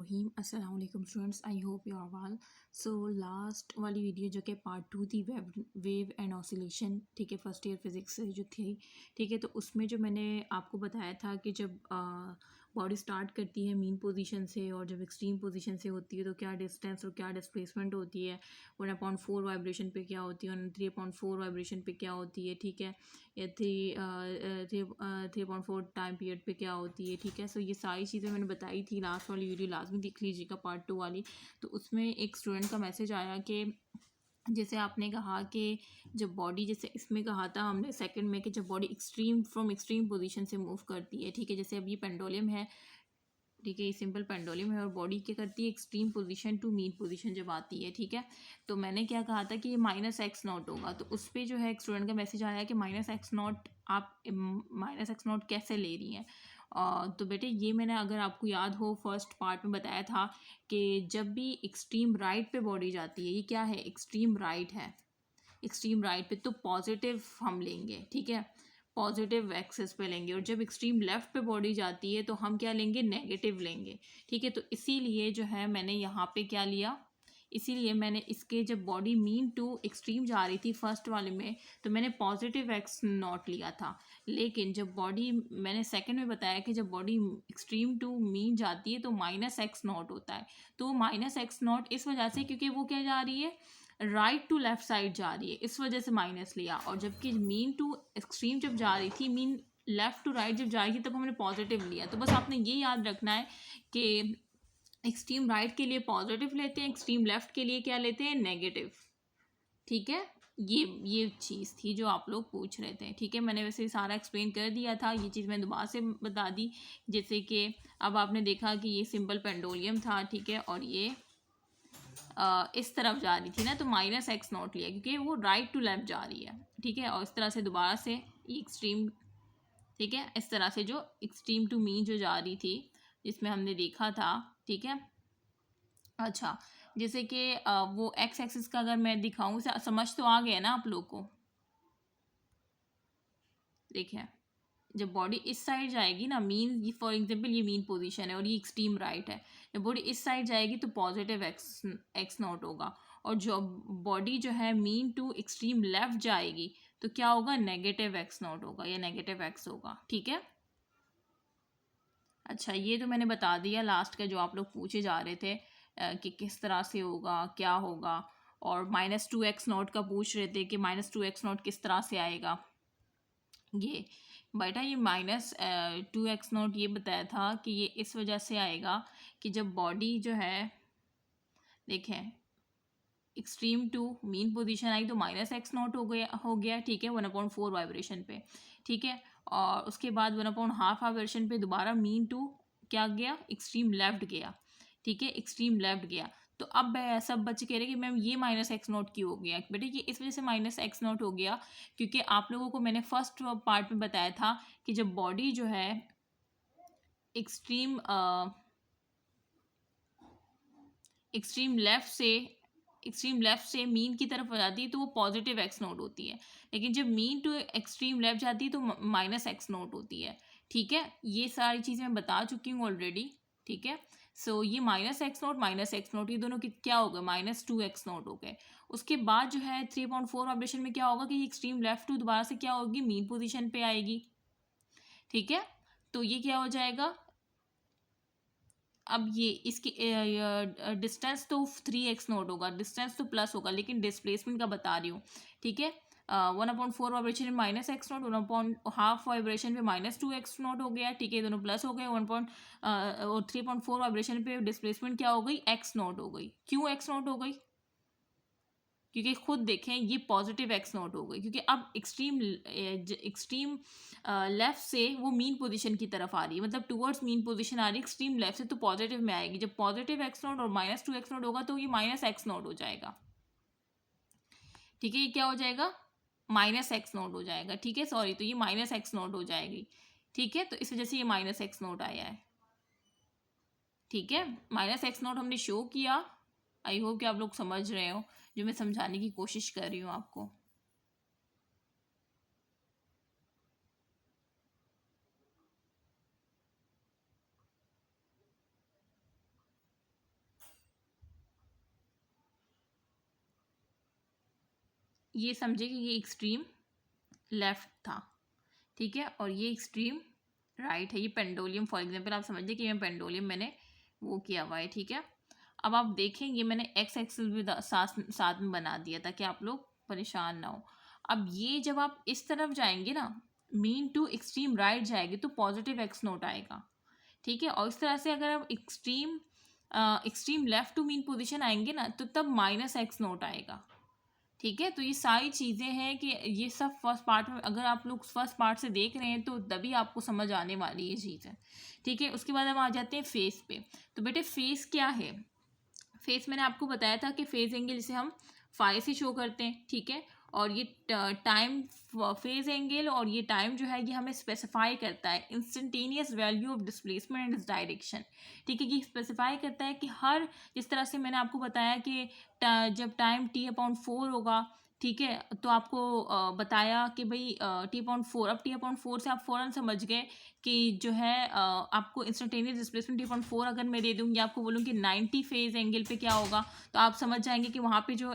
रहीम अस्सलाम वालेकुम students, I hope you are well. So last वाली वीडियो जो कि पार्ट 2 थी वेव एंड ऑसिलेशन, ठीक है, फर्स्ट ईयर फिज़िक्स से जो थी, ठीक है, तो उसमें जो मैंने आपको बताया था कि जब बॉडी स्टार्ट करती है मीन पोजीशन से और जब एक्सट्रीम पोजीशन से होती है तो क्या डिस्टेंस और क्या डिस्प्लेसमेंट होती है, 1/4 वाइब्रेशन पे क्या होती है और 3/4 वाइब्रेशन पे क्या होती है, ठीक है, या 3/4 टाइम पीरियड पे क्या होती है, ठीक है। सो ये सारी चीज़ें मैंने बताई थी, लास्ट वाली वीडियो लाजमी देख लीजिएगा पार्ट 2 वाली। तो उसमें एक स्टूडेंट का मैसेज आया कि जैसे आपने कहा कि जब बॉडी, जैसे इसमें कहा था हमने सेकंड में कि जब बॉडी एक्सट्रीम पोजीशन से मूव करती है, ठीक है, जैसे अब ये पेंडुलम है, ठीक है, ये सिंपल पेंडुलम है और बॉडी क्या करती है, extreme position to mean position जब आती है, ठीक है। तो मैंने क्या कहा था कि ये -x0 होगा, तो उस पर जो है एक स्टूडेंट का मैसेज आया कि -x0 आप -x0 कैसे ले रही हैं। तो बेटे ये मैंने, अगर आपको याद हो, फर्स्ट पार्ट में बताया था कि जब भी एक्सट्रीम राइट पे बॉडी जाती है, ये क्या है, एक्सट्रीम राइट है, एक्सट्रीम राइट पे तो पॉजिटिव हम लेंगे, ठीक है, पॉजिटिव एक्सेस पे लेंगे, और जब एक्सट्रीम लेफ्ट पे बॉडी जाती है तो हम क्या लेंगे, नेगेटिव लेंगे, ठीक है। तो इसीलिए जो है मैंने यहाँ पे क्या लिया, इसीलिए मैंने इसके जब बॉडी मीन टू एक्सट्रीम जा रही थी फर्स्ट वाले में तो मैंने पॉजिटिव x0 लिया था, लेकिन जब बॉडी, मैंने सेकंड में बताया कि जब बॉडी एक्सट्रीम टू मीन जाती है तो -x0 होता है। तो -x0 इस वजह से क्योंकि वो क्या जा रही है, राइट टू लेफ्ट साइड जा रही है, इस वजह से माइनस लिया, और जबकि मीन टू एक्सट्रीम जब जा रही थी, मीन लेफ्ट टू राइट जब जा रही थी तब हमने पॉजिटिव लिया। तो बस आपने ये याद रखना है कि एक्सट्रीम राइट के लिए पॉजिटिव लेते हैं, एक्सट्रीम लेफ्ट के लिए क्या लेते हैं, नेगेटिव, ठीक है। ये चीज़ थी जो आप लोग पूछ रहे थे, ठीक है। मैंने वैसे सारा एक्सप्लेन कर दिया था, ये चीज़ मैं दोबारा से बता दी, जैसे कि अब आपने देखा कि ये सिंपल पेंडुलम था, ठीक है, और ये इस तरफ जा रही थी ना, तो -x0 लिया क्योंकि वो राइट टू लेफ्ट जा रही है, ठीक है। और इस तरह से दोबारा से एक्सट्रीम, ठीक है, इस तरह से जो एक्सट्रीम टू मीन जो जा रही थी जिसमें हमने देखा था, ठीक है। अच्छा, जैसे कि वो एक्स एक्सिस का अगर मैं दिखाऊं, समझ तो आ गया ना आप लोग को। देखिए, जब बॉडी इस साइड जाएगी ना, मीन फॉर एग्जांपल ये मीन पोजीशन है और ये एक्सट्रीम राइट है, जब बॉडी इस साइड जाएगी तो पॉजिटिव x0 होगा, और जो बॉडी जो है मीन टू एक्सट्रीम लेफ्ट जाएगी तो क्या होगा, नेगेटिव x0 होगा या नेगेटिव x होगा, ठीक है। अच्छा, ये तो मैंने बता दिया लास्ट का जो आप लोग पूछे जा रहे थे कि किस तरह से होगा, क्या होगा, और -2x0 का पूछ रहे थे कि -2x0 किस तरह से आएगा। ये बेटा, ये -2x0 ये बताया था कि ये इस वजह से आएगा कि जब बॉडी जो है, देखें, एक्सट्रीम टू मीन पोजीशन आई तो -x0 हो गया, ठीक है, 1/4 वाइब्रेशन पे, ठीक है। और उसके बाद 1/2 वाइब्रेशन पे दोबारा मीन टू क्या गया, एक्सट्रीम लेफ्ट गया, ठीक है, एक्सट्रीम लेफ्ट गया। तो अब सब बच्चे कह रहे हैं कि मैम ये -x0 क्यों हो गया, बेटे ये इस वजह से -x0 हो गया क्योंकि आप लोगों को मैंने फर्स्ट पार्ट में बताया था कि जब बॉडी जो है एक्सट्रीम एक्सट्रीम लेफ्ट से मीन की तरफ हो जाती है तो वो पॉजिटिव x0 होती है, लेकिन जब मीन टू एक्सट्रीम लेफ्ट जाती है तो -x0 होती है, ठीक है। ये सारी चीज़ें मैं बता चुकी हूँ ऑलरेडी, ठीक है। सो ये -x0 ये दोनों क्या हो गए, -2x0 हो गए। उसके बाद जो है 3/4 वाइब्रेशन में क्या होगा कि एक्सट्रीम लेफ्ट टू दोबारा से क्या होगी, मीन पोजिशन पे आएगी, ठीक है। तो ये क्या हो जाएगा, अब ये इसकी डिस्टेंस तो 3x0 होगा, डिस्टेंस तो प्लस होगा, लेकिन डिस्प्लेसमेंट का बता रही हूँ, ठीक है। 1/4 वाइब्रेशन में -x0, 1/2 वाइब्रेशन पे -2x0 हो गया, ठीक है, दोनों प्लस हो गए। और 3/4 वाइब्रेशन पे डिस्प्लेसमेंट क्या हो गई, x0 हो गई। क्यों x0 हो गई, क्योंकि खुद देखें ये पॉजिटिव x0 हो गई क्योंकि अब एक्सट्रीम लेफ्ट से वो मीन पोजीशन की तरफ आ रही है, मतलब टुवर्ड्स मीन पोजीशन आ रही है एक्सट्रीम लेफ्ट से, तो पॉजिटिव में आएगी। जब पॉजिटिव x0 और -2x0 होगा तो ये -x0 हो जाएगा, ठीक है। ये क्या हो जाएगा, -x0 हो जाएगा, ठीक है, सॉरी, तो ये -x0 हो जाएगी, ठीक है। तो इस वजह से ये -x0 आया है, ठीक है। -x0 हमने शो किया, आई होप कि आप लोग समझ रहे हो जो मैं समझाने की कोशिश कर रही हूँ आपको। ये समझे कि ये एक्सट्रीम लेफ्ट था, ठीक है, और ये एक्सट्रीम राइट है। ये पेंडुलम फॉर एग्जांपल आप समझिए कि मैं पेंडुलम मैंने वो किया हुआ है, ठीक है। अब आप देखें ये मैंने एक्स एक्सिस भी साथ साथ में बना दिया ताकि आप लोग परेशान ना हो। अब ये जब आप इस तरफ जाएंगे ना, मीन टू एक्सट्रीम राइट जाएगी तो पॉजिटिव एक्स नोट आएगा, ठीक है। और इस तरह से अगर आप extreme left to mean position आएंगे ना तो तब माइनस एक्स नोट आएगा, ठीक है। तो ये सारी चीज़ें हैं कि ये सब फर्स्ट पार्ट में अगर आप लोग फर्स्ट पार्ट से देख रहे हैं तो तभी आपको समझ आने वाली ये चीज़ है, ठीक है। उसके बाद हम आ जाते हैं फेस पे। तो बेटे फेस क्या है? फेस मैंने आपको बताया था कि फेस एंगल जिसे हम फाई से शो करते हैं, ठीक है। और ये टाइम फेज एंगल और ये टाइम जो है ये हमें स्पेसिफाई करता है instantaneous value of displacement and its direction, ठीक है। ये स्पेसिफाई करता है कि हर जिस तरह से मैंने आपको बताया कि जब टाइम t/4 होगा, ठीक है, तो आपको बताया कि भाई t/4, अब t/4 से आप फ़ौरन समझ गए कि जो है आपको इंस्टेंटेनियस डिस्प्लेसमेंट t/4 अगर मैं दे दूँगी, आपको बोलूँ कि 90 फेज एंगल पे क्या होगा, तो आप समझ जाएंगे कि वहाँ पे जो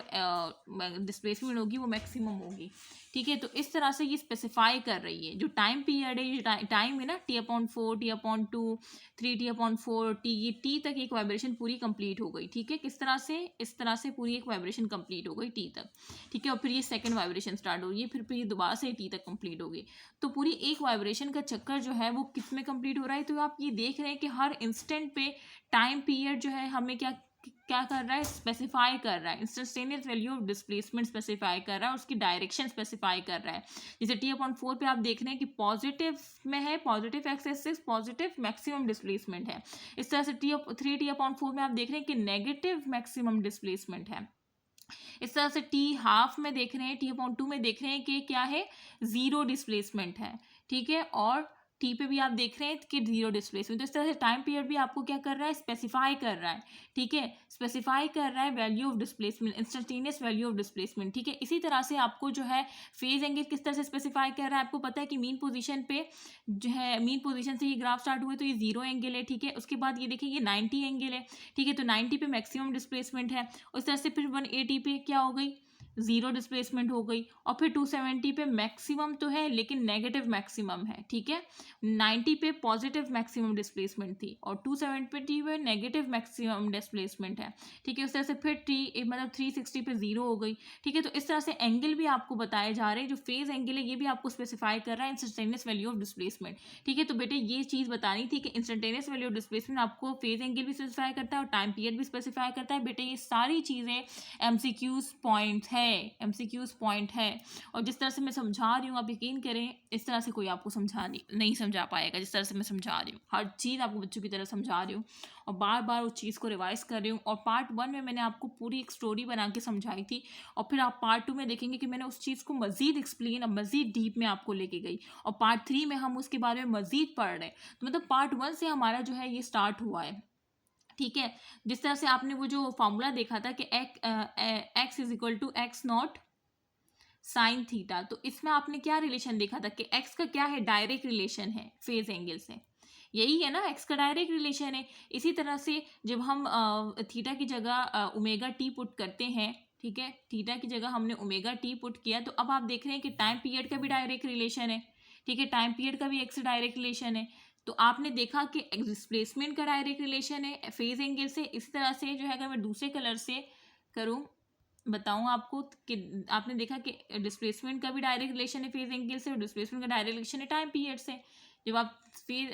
डिस्प्लेसमेंट होगी वो मैक्सिमम होगी, ठीक है। तो इस तरह से ये स्पेसिफाई कर रही है जो टाइम पीरियड है, ये टाइम है ना t/4, t/2, 3t/4, ये टी तक एक वाइब्रेशन पूरी कंप्लीट हो गई, ठीक है। किस तरह से? इस तरह से पूरी एक वाइब्रेशन कंप्लीट हो गई टी तक, ठीक है। और फिर ये सेकंड वाइब्रेशन स्टार्ट होगी, फिर ये दोबारा से टी तक कंप्लीट होगी। तो पूरी एक वाइब्रेशन का चक्कर जो है वो किस में कंप्लीट हो रहा है? तो आप ये देख रहे हैं कि हर इंस्टेंट पे टाइम पीरियड जो है हमें क्या क्या कर रहा है? स्पेसिफाई कर रहा है, instantaneous value of displacement specify कर रहा है, उसकी डायरेक्शन स्पेसिफाई कर रहा है। जैसे t/4 पे आप देख रहे हैं कि पॉजिटिव में है, positive x axis, positive maximum displacement है। इस तरह से 3t/4 में आप देख रहे हैं कि नेगेटिव मैक्सिमम डिस्प्लेसमेंट है। इस तरह से टी हाफ में देख रहे हैं, t/2 में देख रहे हैं कि क्या है? जीरो डिस्प्लेसमेंट है, ठीक है। और टी पे भी आप देख रहे हैं कि जीरो डिस्प्लेसमेंट। तो इस तरह से टाइम पीरियड भी आपको क्या कर रहा है? स्पेसिफाई कर रहा है, ठीक है। स्पेसिफाई कर रहा है value of displacement, instantaneous value of displacement, ठीक है। इसी तरह से आपको जो है फेज एंगल किस तरह से स्पेसिफाई कर रहा है? आपको पता है कि मीन पोजीशन पे जो है, मीन पोजीशन से ये ग्राफ स्टार्ट हुआ है तो ये जीरो एंगल है, ठीक है। उसके बाद ये देखिए ये 90 एंगल है, ठीक है। तो 90 पे मैक्सिमम डिस्प्लेसमेंट है। उस तरह से फिर 180 पे क्या हो गई? जीरो डिस्प्लेसमेंट हो गई। और फिर 270 पे मैक्सिमम तो है लेकिन नेगेटिव मैक्सिमम है, ठीक है। 90 पे पॉजिटिव मैक्सिमम डिस्प्लेसमेंट थी और 270 पे नेगेटिव मैक्सिमम डिस्प्लेसमेंट है, ठीक है। उस तरह से फिर मतलब 360 पे जीरो हो गई, ठीक है। तो इस तरह से एंगल भी आपको बताए जा रहे हैं, जो फेज एंगल है ये भी आपको स्पेसिफाई कर रहा है इंस्टेंटेनियस वैल्यू ऑफ डिस्प्लेसमेंट, ठीक है। तो बेटे ये चीज़ बतानी थी कि इंस्टेंटेनियस वैल्यू ऑफ डिस्प्लेसमेंट आपको फेज एंगल भी स्पेसिफाई करता है और टाइम पीरियड भी स्पेसिफाई करता है। बेटे ये सारी चीज़ें एमसीक्यूज पॉइंट है, एमसीक्यूज पॉइंट है। और जिस तरह से मैं समझा रही हूँ आप यकीन करें इस तरह से कोई आपको नहीं समझा पाएगा जिस तरह से मैं समझा रही हूँ। हर चीज़ आपको बच्चों की तरह समझा रही हूँ और बार बार उस चीज़ को रिवाइज कर रही हूँ। और पार्ट 1 में मैंने आपको पूरी एक स्टोरी बना के समझाई थी और फिर आप पार्ट 2 में देखेंगे कि मैंने उस चीज़ को मज़ीद एक्सप्लेन और मज़ीद डीप में आपको लेके गई और पार्ट 3 में हम उसके बारे में मज़ीद पढ़ रहे हैं। तो मतलब पार्ट 1 से हमारा जो है ये स्टार्ट हुआ है, ठीक है। जिस तरह से आपने वो जो फॉर्मूला देखा था कि x is equal to x not sine theta, तो इसमें आपने क्या रिलेशन देखा था कि एक्स का क्या है? डायरेक्ट रिलेशन है फेज एंगल से, यही है ना, एक्स का डायरेक्ट रिलेशन है। इसी तरह से जब हम थीटा की जगह ओमेगा टी पुट करते हैं, ठीक है, थीटा की जगह हमने ओमेगा टी पुट किया, तो अब आप देख रहे हैं कि टाइम पीरियड का भी डायरेक्ट रिलेशन है, ठीक है। टाइम पीरियड का भी एक्स से डायरेक्ट रिलेशन है। तो आपने देखा कि डिस्प्लेसमेंट का डायरेक्ट रिलेशन है फेज एंगल से। इसी तरह से जो है अगर मैं दूसरे कलर से करूँ बताऊं आपको कि आपने देखा कि डिस्प्लेसमेंट का भी डायरेक्ट रिलेशन है फेज एंगल से और डिस्प्लेसमेंट का डायरेक्ट रिलेशन है टाइम पीरियड से। जब आप फेज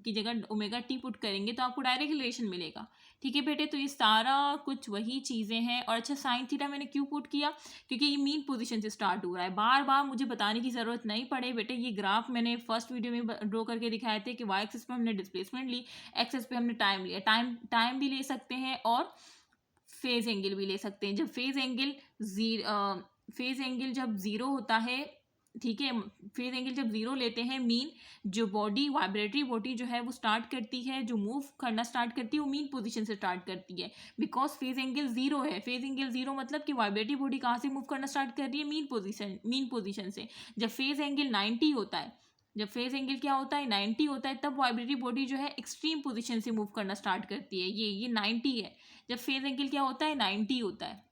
की जगह ओमेगा टी पुट करेंगे तो आपको डायरेक्ट रिलेशन मिलेगा, ठीक है बेटे। तो ये सारा कुछ वही चीज़ें हैं। और अच्छा साइन थीटा मैंने क्यों पुट किया? क्योंकि ये मीन पोजीशन से स्टार्ट हो रहा है। बार बार मुझे बताने की ज़रूरत नहीं पड़े बेटे, ये ग्राफ मैंने फर्स्ट वीडियो में ड्रॉ करके दिखाए थे कि वाई एक्सिस पे हमने डिस्प्लेसमेंट ली, एक्सिस पे हमने टाइम लिया। टाइम भी ले सकते हैं और फेज एंगल भी ले सकते हैं। जब फेज एंगल जब जीरो होता है, ठीक है, फेज एंगल जब जीरो लेते हैं मीन जो बॉडी वाइब्रेटरी बॉडी जो है वो स्टार्ट करती है, जो मूव करना स्टार्ट करती है वो मीन पोजीशन से स्टार्ट करती है बिकॉज फेज एंगल जीरो है। फेज एंगल जीरो मतलब कि वाइब्रेटरी बॉडी कहाँ से मूव करना स्टार्ट कर रही है? मीन पोजीशन से। जब फेज एंगल 90 होता है, जब फेज एंगल क्या होता है? 90 होता है, तब वाइब्रेटरी बॉडी जो है एक्सट्रीम पोजीशन से मूव करना स्टार्ट करती है। ये 90 है जब फेज एंगल क्या होता है? 90 होता है,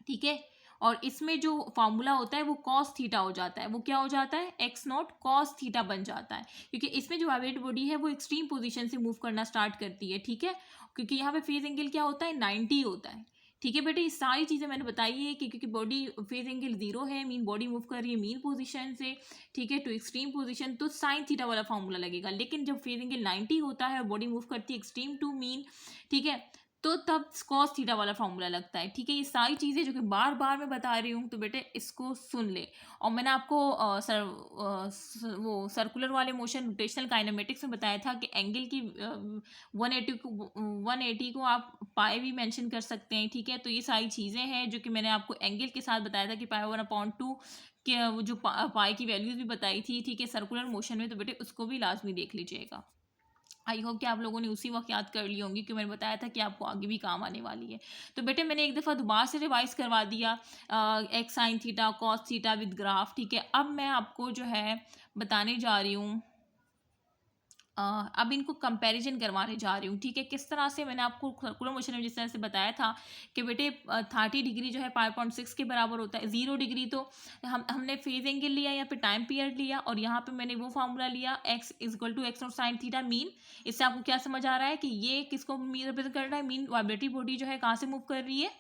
ठीक है। और इसमें जो फार्मूला होता है वो कॉस थीटा हो जाता है, वो क्या हो जाता है, एक्स नॉट कॉस थीटा बन जाता है, क्योंकि इसमें जो वाइब्रेट बॉडी है वो एक्सट्रीम पोजीशन से मूव करना स्टार्ट करती है, ठीक है, क्योंकि यहाँ पे फेज एंगल क्या होता है, 90 होता है, ठीक है बेटे। ये सारी चीज़ें मैंने बताई है कि क्योंकि बॉडी फेज एंगल 0 है, मीन बॉडी मूव कर रही है मीन पोजीशन से, ठीक है, टू एक्सट्रीम पोजीशन, तो साइन थीटा वाला फॉर्मूला लगेगा। लेकिन जब फेज एंगल 90 होता है और बॉडी मूव करती है एक्सट्रीम टू मीन, ठीक है, तो तब कॉस थीटा वाला फॉर्मूला लगता है, ठीक है। ये सारी चीज़ें जो कि बार बार मैं बता रही हूँ, तो बेटे इसको सुन ले। और मैंने आपको वो सर्कुलर वाले मोशन रोटेशनल काइनेमेटिक्स में बताया था कि एंगल की 180 को आप पाए भी मेंशन कर सकते हैं, ठीक है। तो ये सारी चीज़ें हैं जो कि मैंने आपको एंगल के साथ बताया था कि पाई 1/2 के वो जो पाई की वैल्यूज भी बताई थी, ठीक है, सर्कुलर मोशन में, तो बेटे उसको भी लाजमी देख लीजिएगा। आई होप कि आप लोगों ने उसी वक्त याद कर ली होंगी कि मैंने बताया था कि आपको आगे भी काम आने वाली है। तो बेटे मैंने एक दफ़ा दोबारा से रिवाइज करवा दिया x sine theta cos theta with graph, ठीक है। अब मैं आपको जो है बताने जा रही हूँ, अब इनको कंपैरिजन करवाने जा रही हूँ, ठीक है। किस तरह से मैंने आपको सर्कुलर मोशन में जिस तरह से बताया था कि बेटे 30 डिग्री जो है 5.6 के बराबर होता है, 0 डिग्री तो हमने फेज एंगल लिया या फिर टाइम पीरियड लिया, और यहाँ पे मैंने वो फार्मूला लिया x इक्वल टू एक्स और साइन थीटा मीन। इससे आपको क्या समझ आ रहा है कि ये किसको मीन रिप्रेजेंट कर रहा है, मीन वाइब्रेटरी बॉडी जो है कहाँ से मूव कर रही है,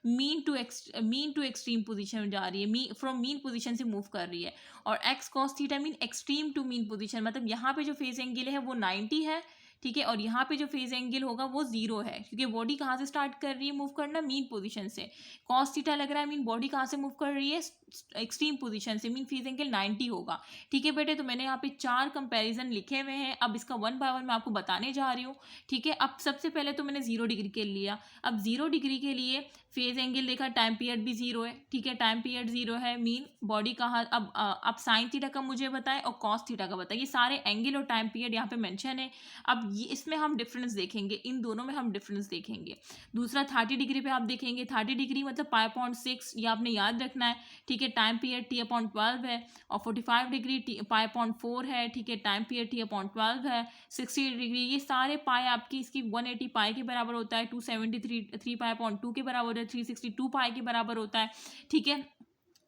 मीन टू एक्सट्रीम पोजीशन में जा रही है, फ्रॉम मीन पोजीशन से मूव कर रही है। और x cos theta mean extreme to mean position, मतलब यहाँ पे जो फेज एंगल है वो 90 है, ठीक है, और यहाँ पे जो फेज एंगल होगा वो 0 है, क्योंकि बॉडी कहाँ से स्टार्ट कर रही है मूव करना, मीन पोजीशन से। कॉस थीटा लग रहा है मीन बॉडी कहाँ से मूव कर रही है, एक्सट्रीम पोजीशन से, मीन फेज एंगल 90 होगा, ठीक है बेटे। तो मैंने यहाँ पे 4 कंपैरिजन लिखे हुए हैं, अब इसका 1 बाय 1 मैं आपको बताने जा रही हूँ, ठीक है। अब सबसे पहले तो मैंने 0 डिग्री के लिया। अब 0 डिग्री के लिए फेज एंगल देखा, टाइम पीरियड भी 0 है, ठीक है, टाइम पीरियड 0 है, मीन बॉडी कहाँ, अब साइन थीटा का मुझे बताएं और कॉस थीटा का बताएं, ये सारे एंगल और टाइम पीरियड यहाँ पे मेंशन है। अब ये इसमें हम डिफरेंस देखेंगे, इन दोनों में हम डिफरेंस देखेंगे। दूसरा 30 डिग्री पे आप देखेंगे, 30 डिग्री मतलब 5.6, ये आपने याद रखना है, ठीक है, टाइम पीरियड t/12 है। और 45 डिग्री 5.4 है, ठीक है, टाइम पीरियड t/12 है। 60 डिग्री, ये सारे पाए आपकी इसकी 180 पाए के बराबर होता है, 273 पाई/2 के बराबर है, 362 पाई के बराबर होता है, ठीक है।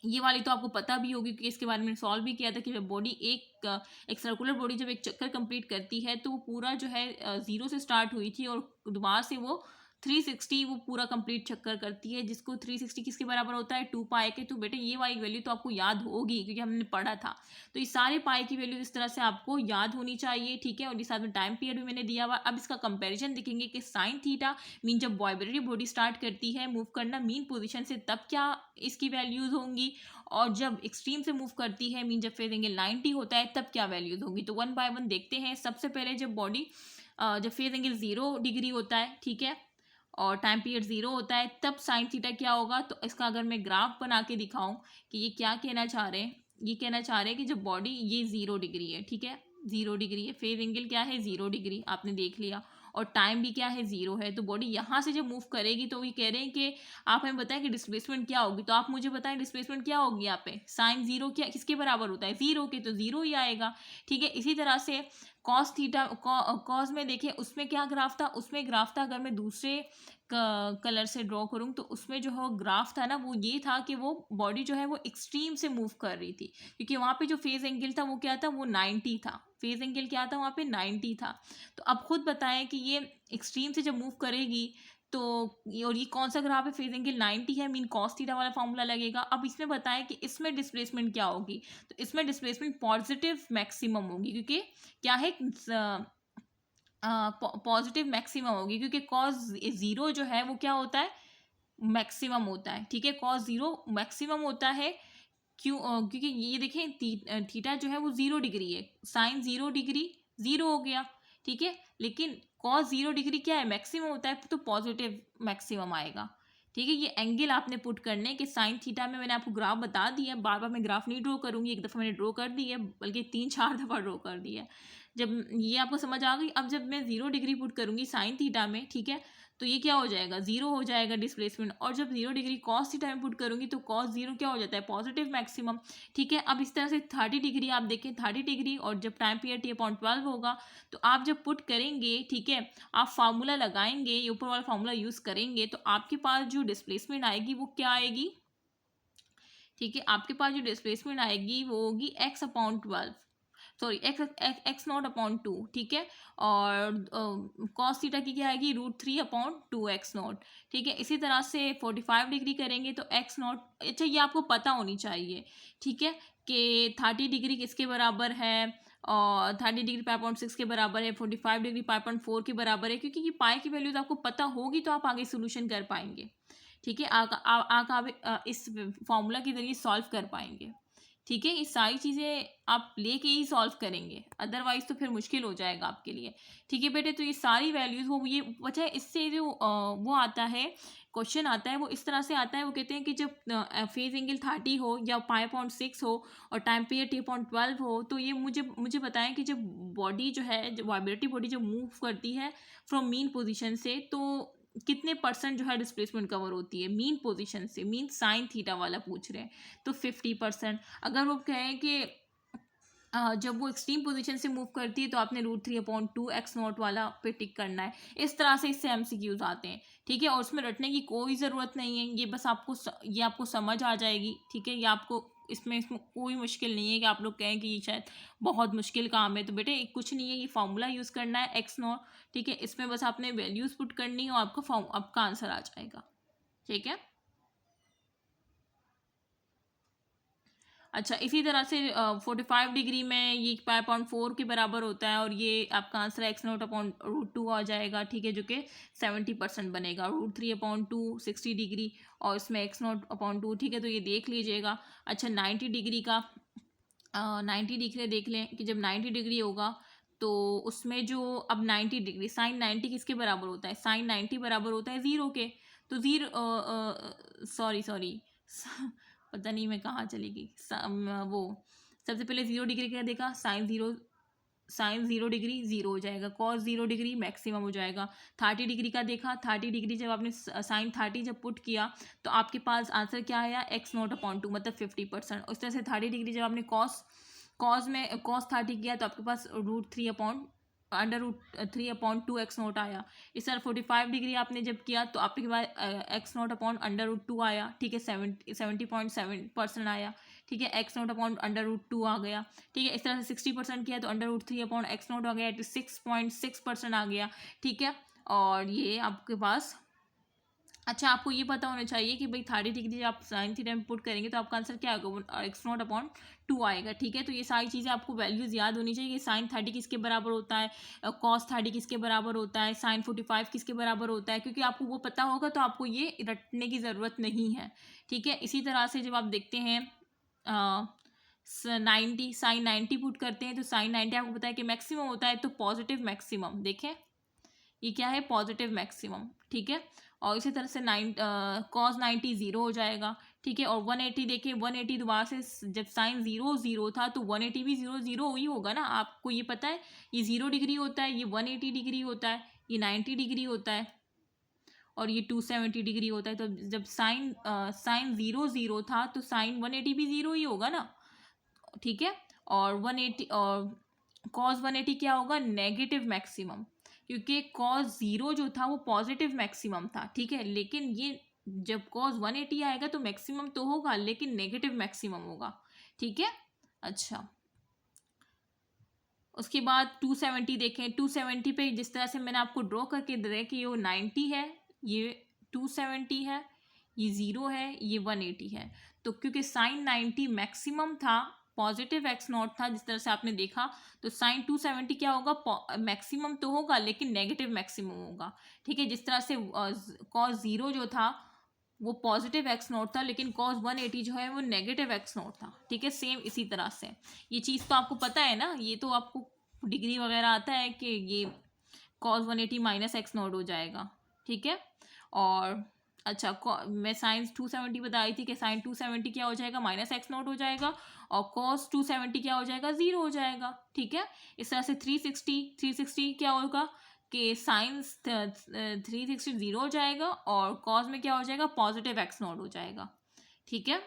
ये वाली तो आपको पता भी होगी क्योंकि इसके बारे में सॉल्व भी किया था कि बॉडी एक सर्कुलर बॉडी जब एक चक्कर कंप्लीट करती है तो वो पूरा जो है 0 से स्टार्ट हुई थी और दोबारा से वो 360 वो पूरा कंप्लीट चक्कर करती है, जिसको 360 किसके बराबर होता है, 2 पाई के। तो बेटे ये वाली वैल्यू तो आपको याद होगी क्योंकि हमने पढ़ा था। तो ये सारे पाई की वैल्यू इस तरह से आपको याद होनी चाहिए, ठीक है। और ये साथ में टाइम पीरियड भी मैंने दिया हुआ। अब इसका कंपेरिजन देखेंगे कि साइन थीटा मीन जब वाइब्रेटरी बॉडी स्टार्ट करती है मूव करना मीन पोजिशन से, तब क्या इसकी वैल्यूज होंगी, और जब एक्सट्रीम से मूव करती है मीन जब फेज एंगल 90 होता है तब क्या वैल्यूज होंगी। तो 1 बाय 1 देखते हैं। सबसे पहले जब बॉडी जब फेज एंगल 0 डिग्री होता है, ठीक है, और टाइम पीरियड 0 होता है, तब साइन थीटा क्या होगा। तो इसका अगर मैं ग्राफ बना के दिखाऊं कि ये क्या कहना चाह रहे हैं, ये कहना चाह रहे हैं कि जब बॉडी ये 0 डिग्री है, ठीक है, 0 डिग्री है, फेज एंगल क्या है 0 डिग्री, आपने देख लिया, और टाइम भी क्या है 0 है। तो बॉडी यहाँ से जब मूव करेगी तो ये कह रहे हैं कि आप हमें बताएं कि डिस्प्लेसमेंट क्या होगी। तो आप मुझे बताएं डिस्प्लेसमेंट क्या होगी। यहाँ पे साइन 0 क्या किसके बराबर होता है, 0 के, तो 0 ही आएगा, ठीक है। इसी तरह से कॉस थीटा कॉस में देखिए उसमें क्या ग्राफ था, उसमें ग्राफ था, अगर मैं दूसरे कलर से ड्रॉ करूँ तो उसमें जो है ग्राफ था ना वो ये था कि वो बॉडी जो है वो एक्सट्रीम से मूव कर रही थी, क्योंकि वहाँ पे जो फेज एंगल था वो क्या था, वो 90 था, फेज एंगल क्या था वहाँ पे 90 था। तो अब खुद बताएं कि ये एक्सट्रीम से जब मूव करेगी तो और ये कौन सा ग्राफ है, फेज एंगल 90 है, मीन कॉस थीटा वाला फॉर्मूला लगेगा। अब इसमें बताएं कि इसमें डिस्प्लेसमेंट क्या होगी। तो इसमें डिस्प्लेसमेंट पॉजिटिव मैक्सिमम होगी, क्योंकि क्या है पॉजिटिव मैक्सिमम होगी, क्योंकि कॉस 0 जो है वो क्या होता है, मैक्सिमम होता है, ठीक है, कॉस 0 मैक्सिमम होता है। क्यों क्योंकि ये देखें थीटा जो है वो 0 डिग्री है, साइन 0 डिग्री 0 हो गया, ठीक है, लेकिन कॉस 0 डिग्री क्या है, मैक्सिमम होता है, तो पॉजिटिव मैक्सिमम आएगा, ठीक है। ये एंगल आपने पुट करने के साइन थीटा में मैंने आपको ग्राफ बता दिया, बार बार मैं ग्राफ नहीं ड्रॉ करूंगी, एक दफ़ा मैंने ड्रॉ कर दी है, बल्कि 3-4 दफ़ा ड्रॉ कर दी है। जब ये आपको समझ आ गई, अब जब मैं 0 डिग्री पुट करूंगी साइन थीटा में, ठीक है, तो ये क्या हो जाएगा, 0 हो जाएगा डिस्प्लेसमेंट। और जब 0 डिग्री कॉस थीटा में पुट करूंगी तो कॉस 0 क्या हो जाता है, पॉजिटिव मैक्सिमम, ठीक है। अब इस तरह से 30 डिग्री आप देखें, 30 डिग्री और जब टाइम पीरियड t/12 होगा तो आप जब पुट करेंगे, ठीक है, आप फार्मूला लगाएंगे, ये ऊपर वाला फार्मूला यूज़ करेंगे, तो आपके पास जो डिस्प्लेसमेंट आएगी वो क्या आएगी, ठीक है, आपके पास जो डिस्प्लेसमेंट आएगी वो होगी x upon 12, sorry x not upon 2, ठीक है। और कॉस थीटा की क्या आएगी, √3 अपॉन 2 एक्स नॉट, ठीक है। इसी तरह से 45 डिग्री करेंगे तो एक्स नॉट, अच्छा ये आपको पता होनी चाहिए, ठीक है, कि 30 डिग्री किसके बराबर है, और 30 डिग्री 5.6 के बराबर है, 45 डिग्री 5.4 के बराबर है, क्योंकि ये पाई की वैल्यूज आपको पता होगी तो आप आगे सोल्यूशन कर पाएंगे, ठीक है। आप इस फॉर्मूला के जरिए सॉल्व कर पाएंगे, ठीक है। ये सारी चीज़ें आप लेके ही सॉल्व करेंगे, अदरवाइज तो फिर मुश्किल हो जाएगा आपके लिए, ठीक है बेटे। तो ये सारी वैल्यूज़ वो ये बचा है, इससे जो वो आता है, क्वेश्चन आता है वो इस तरह से आता है। वो कहते हैं कि जब फेज एंगल 30 हो या 5.6 हो और टाइम पीरियड T/12 हो, तो ये मुझे बताएं कि जब बॉडी जो है, जब वाइब्रेटरी बॉडी जब मूव करती है फ्रॉम मीन पोजिशन से, तो कितने परसेंट जो है डिस्प्लेसमेंट कवर होती है मीन पोजीशन से, मीन साइन थीटा वाला पूछ रहे हैं, तो 50%। अगर वो कहें कि जब वो एक्सट्रीम पोजीशन से मूव करती है तो आपने √3/2 एक्स नॉट वाला पे टिक करना है। इस तरह से इससे MCQs आते हैं, ठीक है। और उसमें रटने की कोई ज़रूरत नहीं है, ये बस ये आपको समझ आ जाएगी, ठीक है। ये आपको इसमें कोई मुश्किल नहीं है कि आप लोग कहें कि ये शायद बहुत मुश्किल काम है, तो बेटे कुछ नहीं है, ये फार्मूला यूज़ करना है एक्स नॉट, ठीक है। इसमें बस आपने वैल्यूज़ पुट करनी है और आपका आंसर आ जाएगा, ठीक है। अच्छा, इसी तरह से 45 डिग्री में ये 5.4 के बराबर होता है, और ये आपका आंसर x0/√2 आ जाएगा, ठीक है, जो कि 70% बनेगा। √3/2 60 डिग्री, और इसमें x0/2, ठीक है। तो ये देख लीजिएगा। अच्छा, 90 डिग्री का 90 डिग्री देख लें कि जब 90 डिग्री होगा तो उसमें जो, अब 90 डिग्री साइन 90 किसके बराबर होता है, साइन 90 बराबर होता है 0 के। तो ज़ीरो, सॉरी पता नहीं मैं कहाँ चली गई, वो सबसे पहले 0 डिग्री का देखा, साइन 0 डिग्री 0 हो जाएगा, कॉस 0 डिग्री मैक्सिमम हो जाएगा। 30 डिग्री का देखा, 30 डिग्री जब आपने साइन 30 जब पुट किया तो आपके पास आंसर क्या आया, x0/2, मतलब 50%। उस तरह से 30 डिग्री जब आपने कॉस 30 किया तो आपके पास √3/2 एक्स नोट आया। इस तरह 45 डिग्री आपने जब किया तो आपके पास x0/√2 आया, ठीक है, 70.7% आया, ठीक है, x0/√2 आ गया, ठीक है। इस तरह से 60% किया तो √3/x0 आ गया, 6.6% आ गया, ठीक है। और ये आपके पास, अच्छा आपको ये पता होना चाहिए कि भाई 30 डिग्री जब आप साइन थीटा में पुट करेंगे तो आपका आंसर क्या होगा, x0/2 आएगा, ठीक है। तो ये सारी चीज़ें आपको वैल्यूज़ याद होनी चाहिए कि साइन 30 किसके बराबर होता है, कॉस 30 किसके बराबर होता है, साइन 45 किसके बराबर होता है, क्योंकि आपको वो पता होगा तो आपको ये रटने की ज़रूरत नहीं है, ठीक है। इसी तरह से जब आप देखते हैं 90 साइन 90 पुट करते हैं तो साइन 90 आपको पता है कि मैक्सिमम होता है, तो पॉजिटिव मैक्सिमम, देखें ये क्या है, पॉजिटिव मैक्सिमम, ठीक है। और इसी तरह से कॉस 90 0 हो जाएगा, ठीक है। और 180 देखिए, 180 दोबारा से जब साइन 0 0 था तो 180 भी 0 0 ही होगा ना, आपको ये पता है। ये 0 डिग्री होता है, ये 180 डिग्री होता है, ये 90 डिग्री होता है, और ये 270 डिग्री होता है। तो जब साइन 0 0 था तो साइन 180 भी 0 ही होगा ना, ठीक है। और 180 और कॉस 180 क्या होगा, नेगेटिव मैक्सिमम, क्योंकि कॉस 0 जो था वो पॉजिटिव मैक्सिमम था, ठीक है। लेकिन ये जब कॉस 180 आएगा तो मैक्सिमम तो होगा लेकिन नेगेटिव मैक्सिमम होगा, ठीक है। अच्छा, उसके बाद 270 देखें, 270 पे जिस तरह से मैंने आपको ड्रॉ करके दिया कि ये 90 है, ये 270 है, ये 0 है, ये 180 है। तो क्योंकि साइन 90 मैक्सिमम था, पॉजिटिव एक्स नॉट था, जिस तरह से आपने देखा, तो साइन 270 क्या होगा, मैक्सिमम तो होगा लेकिन नेगेटिव मैक्सिमम होगा, ठीक है। जिस तरह से कॉस 0 जो था वो पॉजिटिव एक्स नॉट था लेकिन कॉस 180 जो है वो नेगेटिव एक्स नॉट था, ठीक है। सेम इसी तरह से ये चीज़ तो आपको पता है ना, ये तो आपको डिग्री वगैरह आता है कि ये कॉस 180 माइनस एक्स नॉट हो जाएगा, ठीक है। और अच्छा, मैं साइंस 270 बताई थी कि साइन 270 क्या हो जाएगा, माइनस एक्स नॉट हो जाएगा, और कॉस 270 क्या हो जाएगा, 0 हो जाएगा, ठीक है। इस तरह से 360 क्या होगा कि साइंस 360 0 हो जाएगा, और कॉस में क्या हो जाएगा, पॉजिटिव एक्स नॉट हो जाएगा, ठीक है।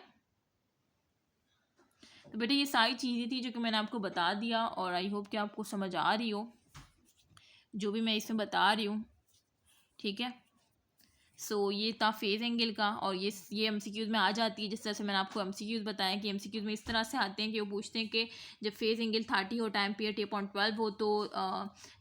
तो बेटे ये सारी चीज़ें थी जो कि मैंने आपको बता दिया, और आई होप कि आपको समझ आ रही हो जो भी मैं इसमें बता रही हूँ, ठीक है। सो ये था फेज़ एंगल का, और ये एमसीक्यूज़ में आ जाती है। जिस तरह से मैंने आपको एमसीक्यूज़ बताया कि एमसीक्यूज़ में इस तरह से आते हैं कि वो पूछते हैं कि जब फेज़ एंगल 30 हो, टाइम पीरियड T/12 हो, तो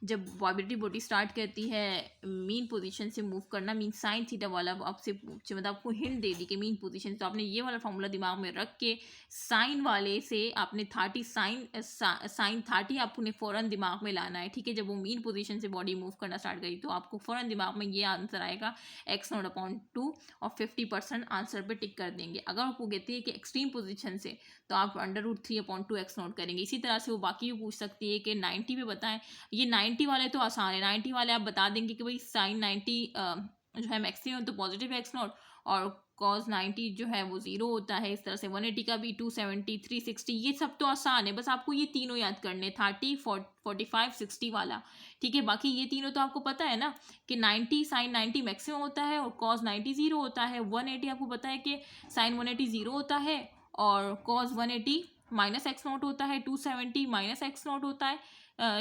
जब प्रोबेबिलिटी बॉडी स्टार्ट करती है मीन पोजीशन से मूव करना, मीन साइन थीटा वाला आपसे पूछे, मतलब आपको हिंट दे दी कि मीन पोजीशन, तो आपने ये वाला फॉर्मूला दिमाग में रख के साइन वाले से आपने 30 साइन 30 आपने फ़ौरन दिमाग में लाना है, ठीक है। जब वो मीन पोजीशन से बॉडी मूव करना स्टार्ट करी तो आपको फ़ौरन दिमाग में ये आंसर आएगा x0/2, और 50% आंसर पे टिक कर देंगे। अगर आपको कहती है कि एक्सट्रीम पोजीशन से, तो आप √3/2 x0 करेंगे। इसी तरह से वो बाकी भी पूछ सकती है कि 90 पे बताएं। ये 90 वाले तो आसान है, 90 वाले आप बता देंगे कि भाई साइन 90 जो है मैक्सिमम तो पॉजिटिव x0, और कॉज 90 जो है वो 0 होता है। इस तरह से 180 का भी, 270, 360, ये सब तो आसान है, बस आपको ये तीनों याद करने, 30, 45, 60 वाला, ठीक है। बाकी ये तीनों तो आपको पता है ना कि 90 साइन 90 मैक्सिमम होता है और कॉज 90 0 होता है। 180 आपको पता है कि साइन 180 0 होता है और कॉज 180 माइनस x0 होता है। 270 माइनस x0 होता है,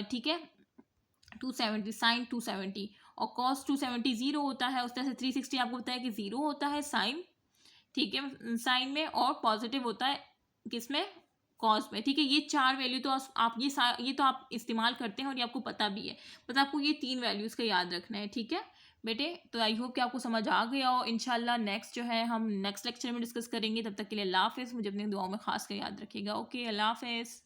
ठीक है। 270 साइन 270 और कॉस 270 0 होता है। उस तरह से 360 आपको बताया कि 0 होता है साइन, ठीक है, साइन में, और पॉजिटिव होता है किसमें, कॉस में, ठीक है। ये चार वैल्यू तो आप ये तो आप इस्तेमाल करते हैं और ये आपको पता भी है, बस आपको ये तीन वैल्यूज़ का याद रखना है, ठीक है बेटे। तो आई होप कि आपको समझ आ गया हो। इंशाल्लाह नेक्स्ट जो है हम नेक्स्ट लेक्चर में डिस्कस करेंगे। तब तक के लिए अल्लाह हाफिज़। मुझे अपनी दुआओं में खास कर याद रखिएगा। ओके, अल्लाह हाफिज़।